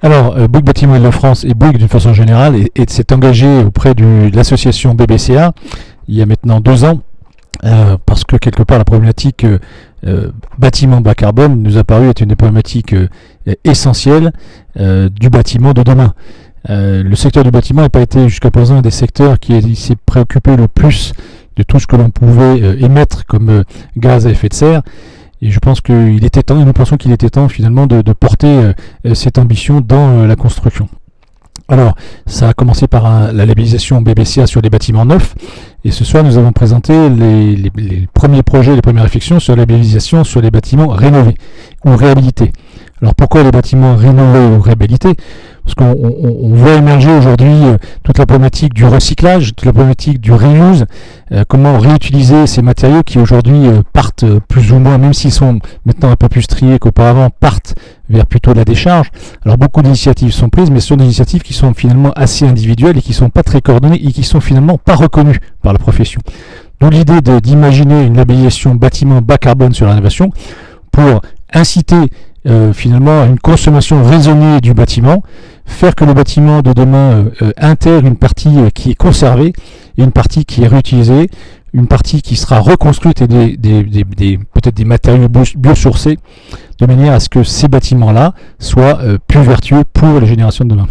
Alors, Bouygues Bâtiment Île-de-France et Bouygues d'une façon générale s'est engagé auprès de l'association BBCA il y a maintenant 2 ans, parce que quelque part la problématique bâtiment bas carbone nous a paru être une des problématiques essentielles du bâtiment de demain. Le secteur du bâtiment n'a pas été jusqu'à présent un des secteurs qui s'est préoccupé le plus de tout ce que l'on pouvait émettre comme gaz à effet de serre. Et je pense qu'il était temps, et nous pensons qu'il était temps finalement de porter cette ambition dans la construction. Alors, ça a commencé par la labellisation BBCA sur les bâtiments neufs, et ce soir nous avons présenté les premiers projets, les premières réflexions sur la labellisation sur les bâtiments rénovés ou réhabilités. Alors pourquoi les bâtiments rénovés ou réhabilités? Parce qu'on voit émerger aujourd'hui toute la problématique du recyclage, toute la problématique du reuse, comment réutiliser ces matériaux qui aujourd'hui partent plus ou moins, même s'ils sont maintenant un peu plus triés qu'auparavant, partent vers plutôt la décharge. Alors beaucoup d'initiatives sont prises, mais ce sont des initiatives qui sont finalement assez individuelles et qui ne sont pas très coordonnées et qui sont finalement pas reconnues par la profession. Donc l'idée d'imaginer une labellisation bâtiment bas carbone sur la rénovation pour inciter finalement à une consommation raisonnée du bâtiment, faire que le bâtiment de demain intègre une partie qui est conservée et une partie qui est réutilisée, une partie qui sera reconstruite et peut-être des matériaux biosourcés, de manière à ce que ces bâtiments-là soient plus vertueux pour les générations de demain.